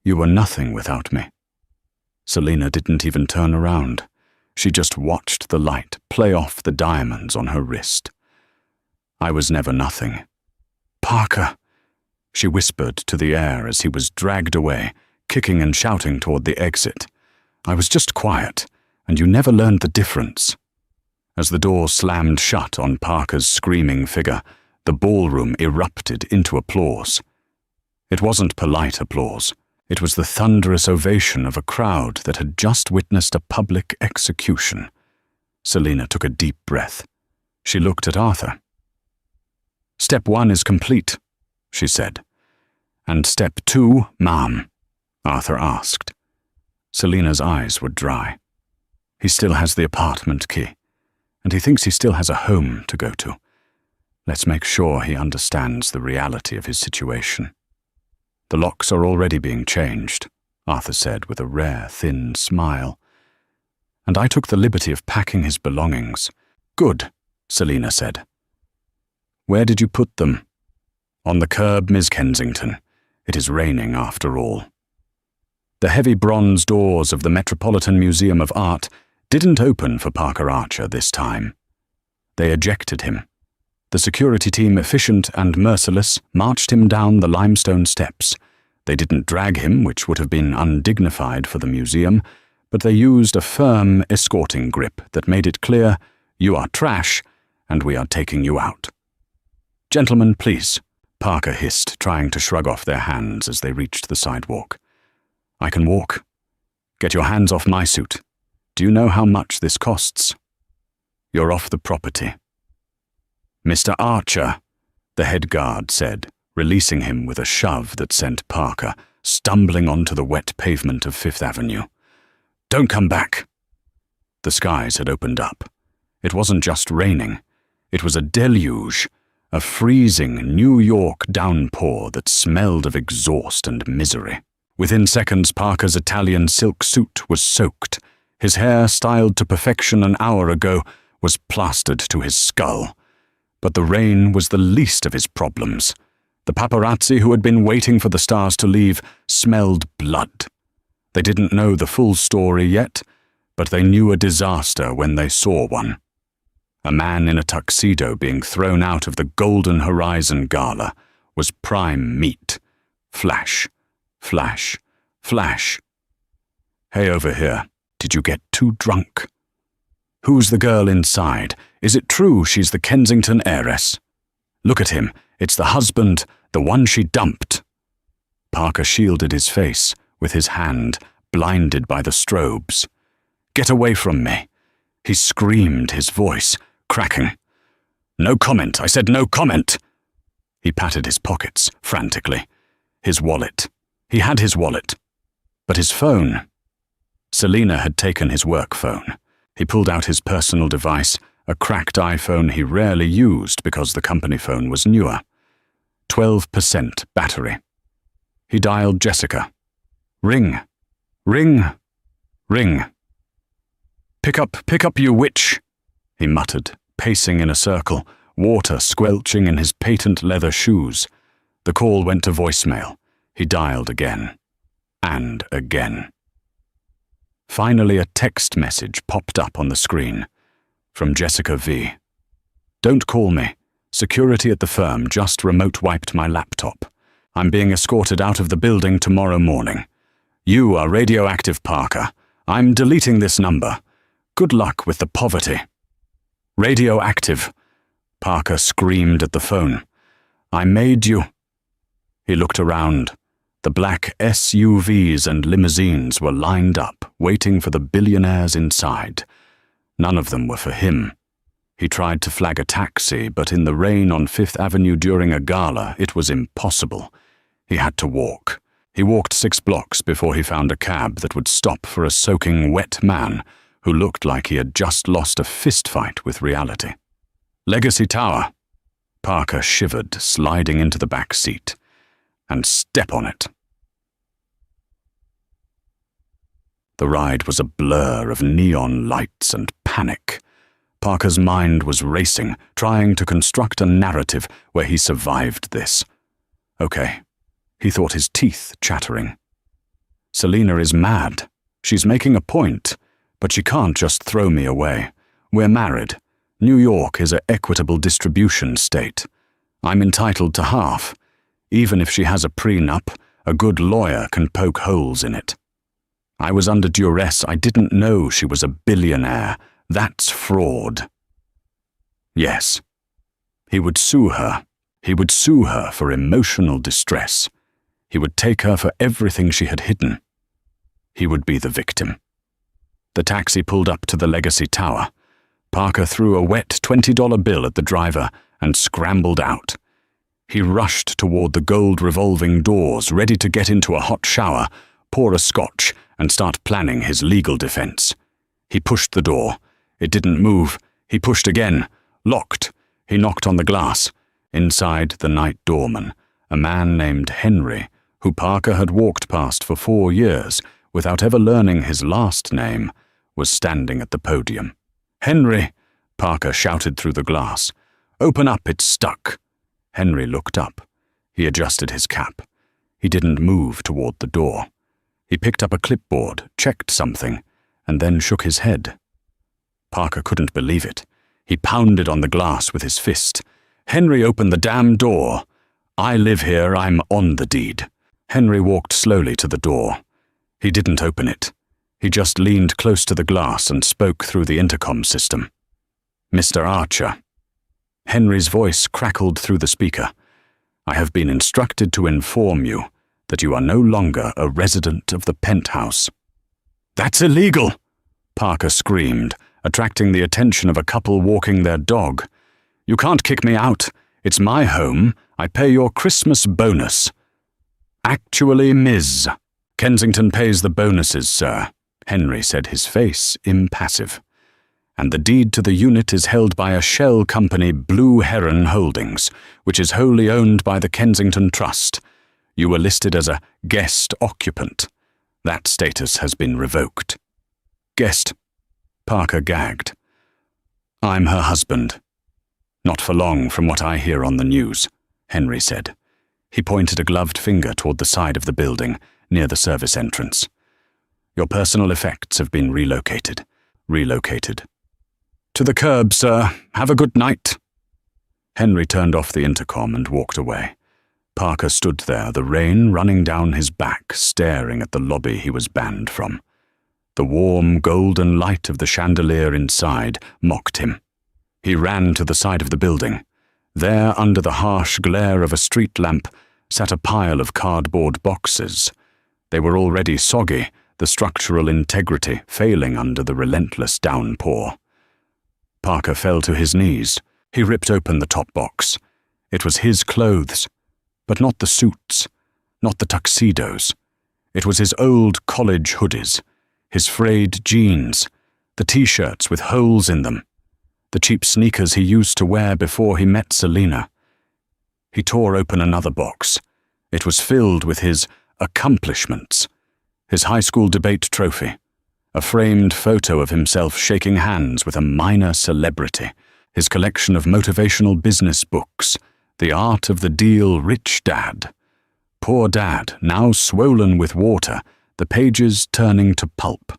You were nothing without me. Selina didn't even turn around. She just watched the light play off the diamonds on her wrist. I was never nothing. Parker, she whispered to the air as he was dragged away, kicking and shouting toward the exit. I was just quiet, and you never learned the difference. As the door slammed shut on Parker's screaming figure, the ballroom erupted into applause. It wasn't polite applause. It was the thunderous ovation of a crowd that had just witnessed a public execution. Selina took a deep breath. She looked at Arthur. Step 1 is complete, she said. And step 2, ma'am? Arthur asked. Selina's eyes were dry. He still has the apartment key, and he thinks he still has a home to go to. Let's make sure he understands the reality of his situation. The locks are already being changed, Arthur said with a rare, thin smile. And I took the liberty of packing his belongings. Good, Selina said. Where did you put them? On the curb, Miss Kensington. It is raining after all. The heavy bronze doors of the Metropolitan Museum of Art didn't open for Parker Archer this time. They ejected him. The security team, efficient and merciless, marched him down the limestone steps. They didn't drag him, which would have been undignified for the museum, but they used a firm escorting grip that made it clear, you are trash, and we are taking you out. Gentlemen, please, Parker hissed, trying to shrug off their hands as they reached the sidewalk. I can walk. Get your hands off my suit. Do you know how much this costs? You're off the property. Mr. Archer, the head guard said, releasing him with a shove that sent Parker stumbling onto the wet pavement of Fifth Avenue. Don't come back. The skies had opened up. It wasn't just raining. It was a deluge, a freezing New York downpour that smelled of exhaust and misery. Within seconds, Parker's Italian silk suit was soaked. His hair, styled to perfection an hour ago, was plastered to his skull. But the rain was the least of his problems. The paparazzi who had been waiting for the stars to leave smelled blood. They didn't know the full story yet, but they knew a disaster when they saw one. A man in a tuxedo being thrown out of the Golden Horizon Gala was prime meat. Flash, flash, flash. Hey, over here, did you get too drunk? Who's the girl inside? Is it true she's the Kensington heiress? Look at him. It's the husband, the one she dumped. Parker shielded his face with his hand, blinded by the strobes. Get away from me. He screamed, his voice cracking. No comment. I said no comment. He patted his pockets frantically. His wallet. He had his wallet. But his phone. Selina had taken his work phone. He pulled out his personal device, a cracked iPhone he rarely used because the company phone was newer. 12% battery. He dialed Jessica. Ring. Ring. Ring. Pick up, you witch, he muttered, pacing in a circle, water squelching in his patent leather shoes. The call went to voicemail. He dialed again. And again. Finally, a text message popped up on the screen. From Jessica V. Don't call me. Security at the firm just remote wiped my laptop. I'm being escorted out of the building tomorrow morning. You are radioactive, Parker. I'm deleting this number. Good luck with the poverty. Radioactive. Parker screamed at the phone. I made you. He looked around. The black SUVs and limousines were lined up, waiting for the billionaires inside. None of them were for him. He tried to flag a taxi, but in the rain on Fifth Avenue during a gala, it was impossible. He had to walk. He walked 6 blocks before he found a cab that would stop for a soaking wet man who looked like he had just lost a fistfight with reality. Legacy Tower. Parker shivered, sliding into the back seat. And step on it. The ride was a blur of neon lights and panic. Parker's mind was racing, trying to construct a narrative where he survived this. Okay, he thought, his teeth chattering. Selina is mad. She's making a point, but she can't just throw me away. We're married. New York is an equitable distribution state. I'm entitled to half. Even if she has a prenup, a good lawyer can poke holes in it. I was under duress. I didn't know she was a billionaire. That's fraud. Yes. He would sue her. He would sue her for emotional distress. He would take her for everything she had hidden. He would be the victim. The taxi pulled up to the Legacy Tower. Parker threw a wet $20 bill at the driver and scrambled out. He rushed toward the gold revolving doors, ready to get into a hot shower, pour a scotch, and start planning his legal defense. He pushed the door. It didn't move. He pushed again. Locked. He knocked on the glass. Inside, the night doorman, a man named Henry, who Parker had walked past for 4 years without ever learning his last name, was standing at the podium. "Henry!" Parker shouted through the glass. "Open up, it's stuck." Henry looked up. He adjusted his cap. He didn't move toward the door. He picked up a clipboard, checked something, and then shook his head. Parker couldn't believe it. He pounded on the glass with his fist. "Henry, open the damn door. I live here, I'm on the deed." Henry walked slowly to the door. He didn't open it. He just leaned close to the glass and spoke through the intercom system. "Mr. Archer." Henry's voice crackled through the speaker. "I have been instructed to inform you that you are no longer a resident of the penthouse." "That's illegal!" Parker screamed, attracting the attention of a couple walking their dog. "You can't kick me out. It's my home. I pay your Christmas bonus." "Actually, Ms. Kensington pays the bonuses, sir," Henry said, his face impassive. "And the deed to the unit is held by a shell company, Blue Heron Holdings, which is wholly owned by the Kensington Trust. You were listed as a guest occupant. That status has been revoked." "Guest?" Parker gagged. "I'm her husband." "Not for long, from what I hear on the news," Henry said. He pointed a gloved finger toward the side of the building, near the service entrance. "Your personal effects have been relocated." "Relocated." "To the curb, sir. Have a good night." Henry turned off the intercom and walked away. Parker stood there, the rain running down his back, staring at the lobby he was banned from. The warm, golden light of the chandelier inside mocked him. He ran to the side of the building. There, under the harsh glare of a street lamp, sat a pile of cardboard boxes. They were already soggy, the structural integrity failing under the relentless downpour. Parker fell to his knees. He ripped open the top box. It was his clothes, but not the suits, not the tuxedos. It was his old college hoodies, his frayed jeans, the t-shirts with holes in them, the cheap sneakers he used to wear before he met Selina. He tore open another box. It was filled with his accomplishments, his high school debate trophy, a framed photo of himself shaking hands with a minor celebrity, his collection of motivational business books, The Art of the Deal Rich Dad. Poor Dad, now swollen with water, the pages turning to pulp.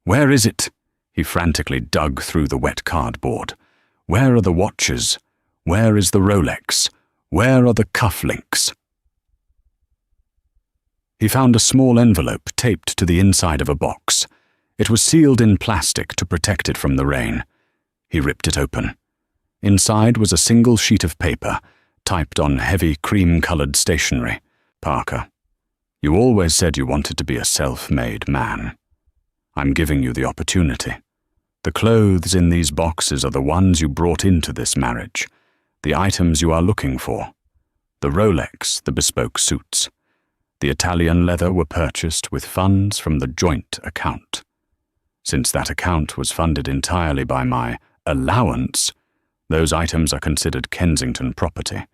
"Where is it?" He frantically dug through the wet cardboard. Where are the watches? Where is the Rolex? Where are the cufflinks? He found a small envelope taped to the inside of a box. It was sealed in plastic to protect it from the rain. He ripped it open. Inside was a single sheet of paper, typed on heavy cream-colored stationery. Parker, you always said you wanted to be a self-made man. I'm giving you the opportunity. The clothes in these boxes are the ones you brought into this marriage, the items you are looking for. The Rolex, the bespoke suits. The Italian leather were purchased with funds from the joint account. Since that account was funded entirely by my allowance, those items are considered Kensington property.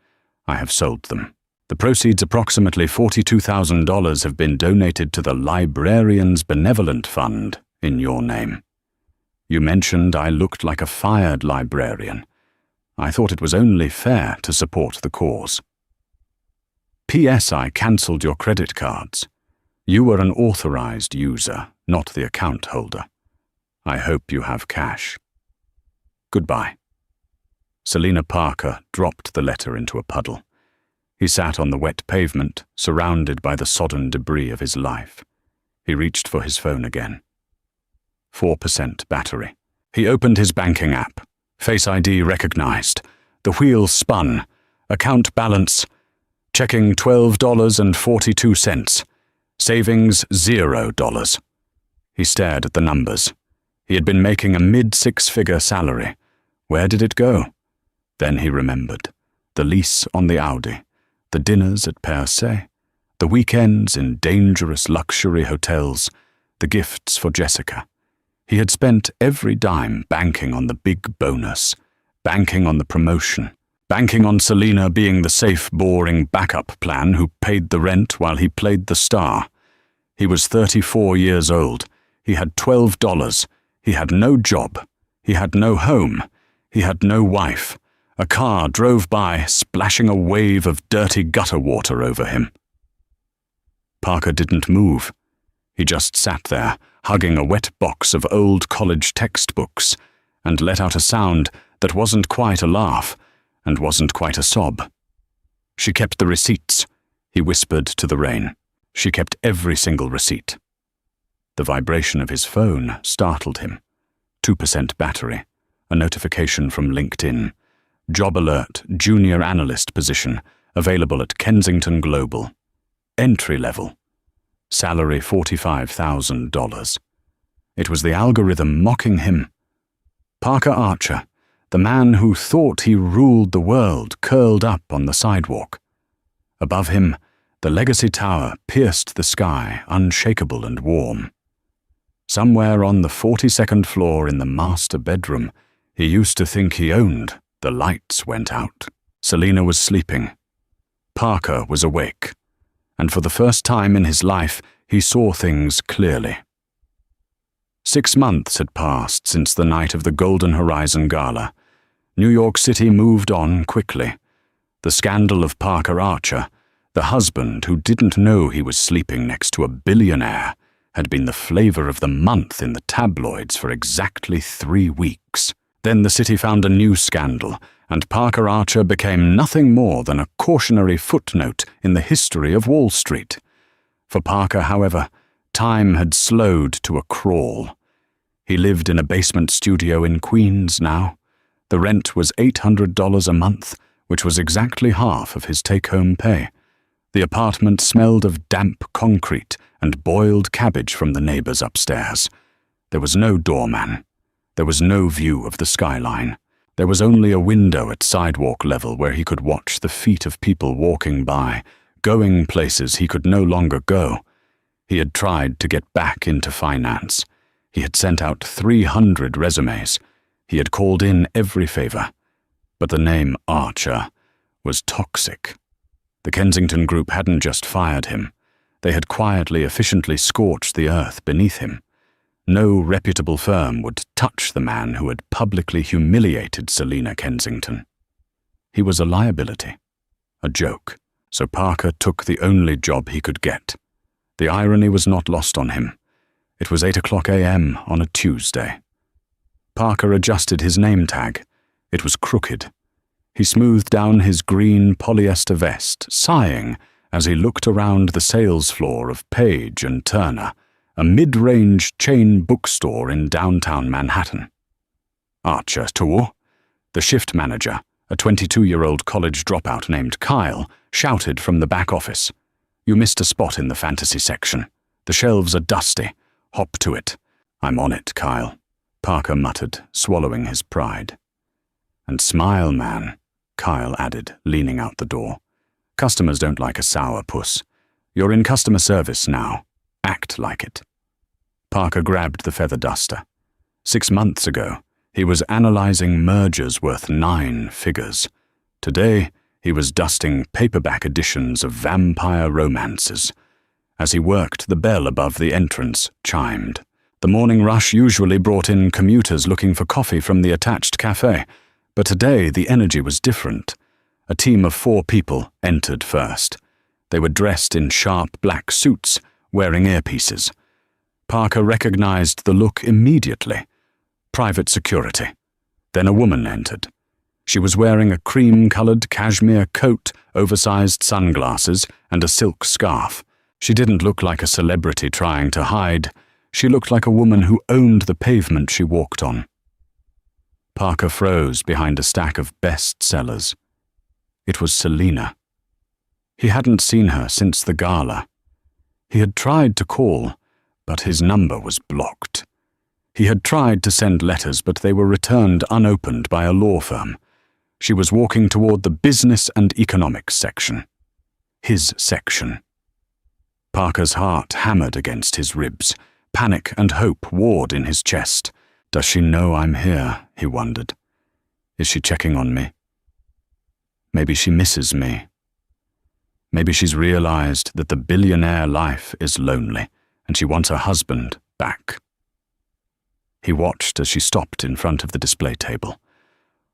I have sold them. The proceeds, approximately $42,000, have been donated to the Librarians Benevolent Fund in your name. You mentioned I looked like a fired librarian. I thought it was only fair to support the cause. P.S. I cancelled your credit cards. You were an authorized user, not the account holder. I hope you have cash. Goodbye. Selina Parker dropped the letter into a puddle. He sat on the wet pavement, surrounded by the sodden debris of his life. He reached for his phone again. 4% battery. He opened his banking app. Face ID recognized. The wheel spun. Account balance. Checking $12.42. Savings $0. He stared at the numbers. He had been making a mid-six-figure salary. Where did it go? Then he remembered. The lease on the Audi. The dinners at Per Se. The weekends in dangerous luxury hotels. The gifts for Jessica. He had spent every dime banking on the big bonus, banking on the promotion, banking on Selina being the safe, boring backup plan who paid the rent while he played the star. He was 34 years old. He had $12. He had no job. He had no home. He had no wife. A car drove by, splashing a wave of dirty gutter water over him. Parker didn't move. He just sat there, hugging a wet box of old college textbooks, and let out a sound that wasn't quite a laugh and wasn't quite a sob. She kept the receipts, he whispered to the rain. She kept every single receipt. The vibration of his phone startled him. 2% battery. A notification from LinkedIn. Job alert, junior analyst position, available at Kensington Global. Entry level. Salary $45,000. It was the algorithm mocking him. Parker Archer, the man who thought he ruled the world, curled up on the sidewalk. Above him, the Legacy Tower pierced the sky, unshakable and warm. Somewhere on the 42nd floor in the master bedroom, he used to think he owned, the lights went out. Selina was sleeping. Parker was awake. And for the first time in his life, he saw things clearly. 6 months had passed since the night of the Golden Horizon Gala. New York City moved on quickly. The scandal of Parker Archer, the husband who didn't know he was sleeping next to a billionaire, had been the flavor of the month in the tabloids for exactly 3 weeks. Then the city found a new scandal, and Parker Archer became nothing more than a cautionary footnote in the history of Wall Street. For Parker, however, time had slowed to a crawl. He lived in a basement studio in Queens now. The rent was $800 a month, which was exactly half of his take-home pay. The apartment smelled of damp concrete and boiled cabbage from the neighbors upstairs. There was no doorman. There was no view of the skyline. There was only a window at sidewalk level where he could watch the feet of people walking by, going places he could no longer go. He had tried to get back into finance. He had sent out 300 resumes. He had called in every favor. But the name Archer was toxic. The Kensington Group hadn't just fired him. They had quietly, efficiently scorched the earth beneath him. No reputable firm would touch the man who had publicly humiliated Selina Kensington. He was a liability, a joke, so Parker took the only job he could get. The irony was not lost on him. It was 8:00 a.m. on a Tuesday. Parker adjusted his name tag. It was crooked. He smoothed down his green polyester vest, sighing as he looked around the sales floor of Page and Turner, a mid-range chain bookstore in downtown Manhattan. Archer Tour, the shift manager, a 22-year-old college dropout named Kyle, shouted from the back office, "You missed a spot in the fantasy section. The shelves are dusty. Hop to it." "I'm on it, Kyle," Parker muttered, swallowing his pride. "And smile, man," Kyle added, leaning out the door. "Customers don't like a sour puss. You're in customer service now. Act like it." Parker grabbed the feather duster. 6 months ago, he was analyzing mergers worth 9 figures. Today, he was dusting paperback editions of vampire romances. As he worked, the bell above the entrance chimed. The morning rush usually brought in commuters looking for coffee from the attached cafe, but today the energy was different. A team of 4 people entered first. They were dressed in sharp black suits, wearing earpieces. Parker recognized the look immediately. Private security. Then a woman entered. She was wearing a cream-colored cashmere coat, oversized sunglasses, and a silk scarf. She didn't look like a celebrity trying to hide. She looked like a woman who owned the pavement she walked on. Parker froze behind a stack of bestsellers. It was Selena. He hadn't seen her since the gala. He had tried to call, but his number was blocked. He had tried to send letters, but they were returned unopened by a law firm. She was walking toward the business and economics section. His section. Parker's heart hammered against his ribs. Panic and hope warred in his chest. "Does she know I'm here?" he wondered. "Is she checking on me? Maybe she misses me. Maybe she's realized that the billionaire life is lonely, and she wants her husband back." He watched as she stopped in front of the display table.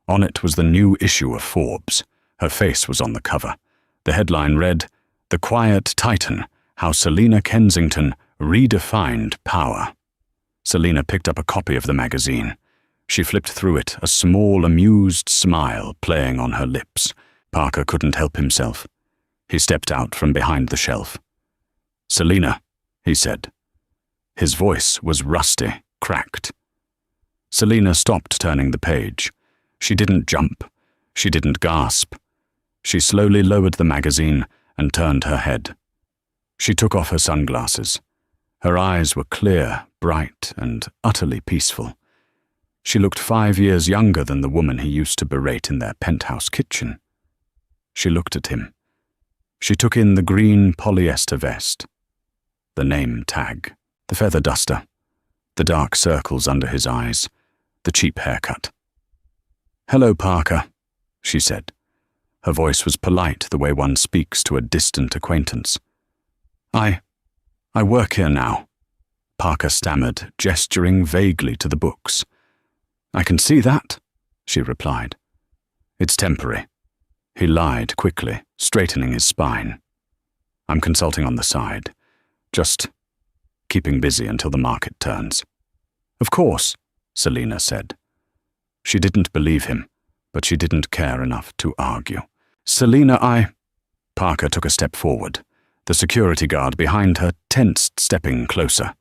On it was the new issue of Forbes. Her face was on the cover. The headline read, "The Quiet Titan, How Selena Kensington Redefined Power." Selena picked up a copy of the magazine. She flipped through it, a small, amused smile playing on her lips. Parker couldn't help himself. He stepped out from behind the shelf. "Selena," he said. His voice was rusty, cracked. Selena stopped turning the page. She didn't jump. She didn't gasp. She slowly lowered the magazine and turned her head. She took off her sunglasses. Her eyes were clear, bright, and utterly peaceful. She looked 5 years younger than the woman he used to berate in their penthouse kitchen. She looked at him. She took in the green polyester vest, the name tag, the feather duster, the dark circles under his eyes, the cheap haircut. "Hello, Parker," she said. Her voice was polite the way one speaks to a distant acquaintance. I work here now," Parker stammered, gesturing vaguely to the books. "I can see that," she replied. "It's temporary." He lied quickly, straightening his spine. "I'm consulting on the side. Just keeping busy until the market turns." "Of course," Selena said. She didn't believe him, but she didn't care enough to argue. "Selena, Parker took a step forward. The security guard behind her tensed, stepping closer.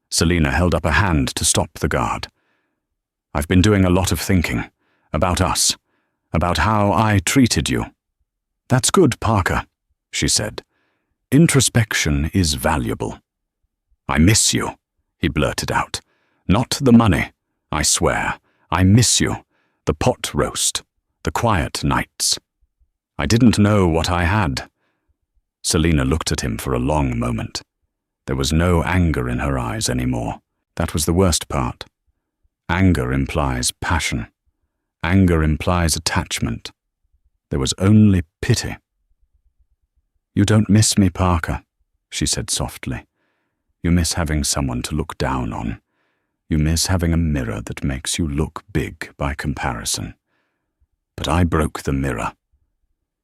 Selena held up a hand to stop the guard. "I've been doing a lot of thinking. About us. About how I treated you." "That's good, Parker," she said. "Introspection is valuable." "I miss you," he blurted out. "Not the money, I swear. I miss you. The pot roast. The quiet nights. I didn't know what I had." Selena looked at him for a long moment. There was no anger in her eyes anymore. That was the worst part. Anger implies passion. Anger implies attachment. There was only pity. "You don't miss me, Parker," she said softly. "You miss having someone to look down on. You miss having a mirror that makes you look big by comparison. But I broke the mirror."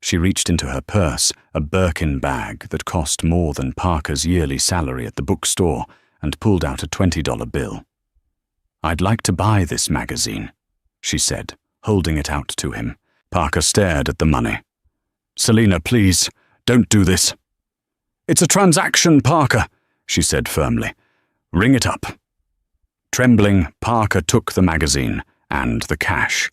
She reached into her purse, a Birkin bag that cost more than Parker's yearly salary at the bookstore, and pulled out a $20 bill. "I'd like to buy this magazine," she said, holding it out to him. Parker stared at the money. "Selina, please, don't do this." "It's a transaction, Parker," she said firmly. "Ring it up." Trembling, Parker took the magazine and the cash.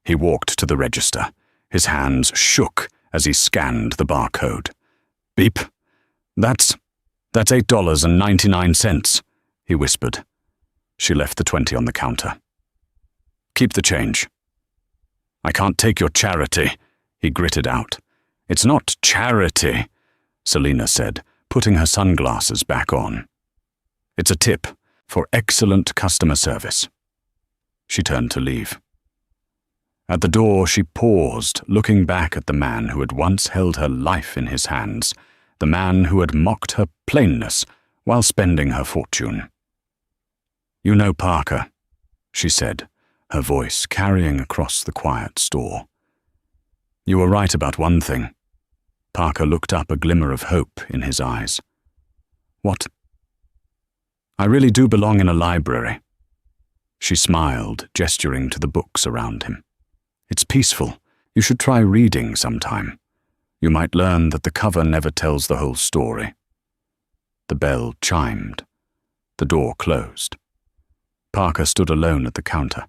He walked to the register. His hands shook as he scanned the barcode. "Beep. That's $8.99, he whispered. She left the 20 on the counter. "Keep the change." "I can't take your charity," he gritted out. "It's not charity," Selina said, putting her sunglasses back on. "It's a tip for excellent customer service." She turned to leave. At the door, she paused, looking back at the man who had once held her life in his hands, the man who had mocked her plainness while spending her fortune. "You know, Parker," she said, her voice carrying across the quiet store. "You were right about one thing." Parker looked up, a glimmer of hope in his eyes. "What?" "I really do belong in a library." She smiled, gesturing to the books around him. "It's peaceful. You should try reading sometime. You might learn that the cover never tells the whole story." The bell chimed. The door closed. Parker stood alone at the counter.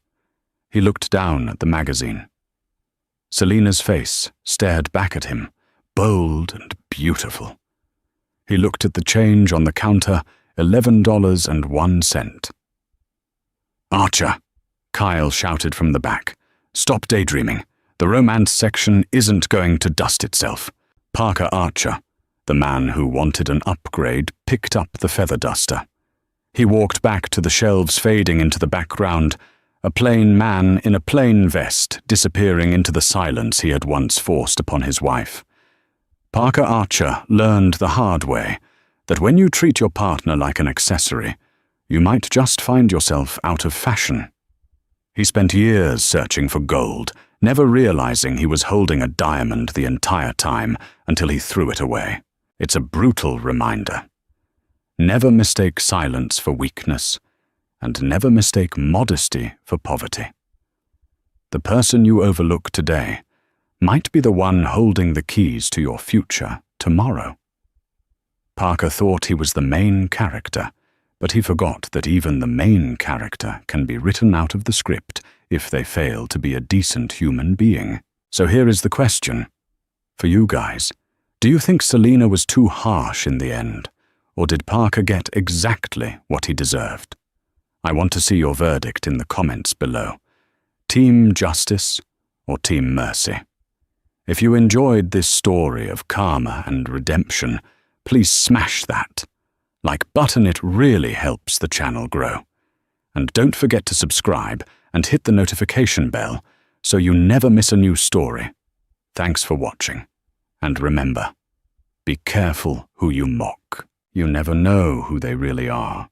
He looked down at the magazine. Selina's face stared back at him, bold and beautiful. He looked at the change on the counter, $11.01. "Archer," Kyle shouted from the back. "Stop daydreaming. The romance section isn't going to dust itself." Parker Archer, the man who wanted an upgrade, picked up the feather duster. He walked back to the shelves, fading into the background, a plain man in a plain vest disappearing into the silence he had once forced upon his wife. Parker Archer learned the hard way that when you treat your partner like an accessory, you might just find yourself out of fashion. He spent years searching for gold, never realizing he was holding a diamond the entire time until he threw it away. It's a brutal reminder. Never mistake silence for weakness, and never mistake modesty for poverty. The person you overlook today might be the one holding the keys to your future tomorrow. Parker thought he was the main character, but he forgot that even the main character can be written out of the script if they fail to be a decent human being. So here is the question. For you guys, do you think Selina was too harsh in the end, or did Parker get exactly what he deserved? I want to see your verdict in the comments below. Team Justice or Team Mercy? If you enjoyed this story of karma and redemption, please smash that like button. It really helps the channel grow. And don't forget to subscribe and hit the notification bell so you never miss a new story. Thanks for watching. And remember, be careful who you mock. You never know who they really are.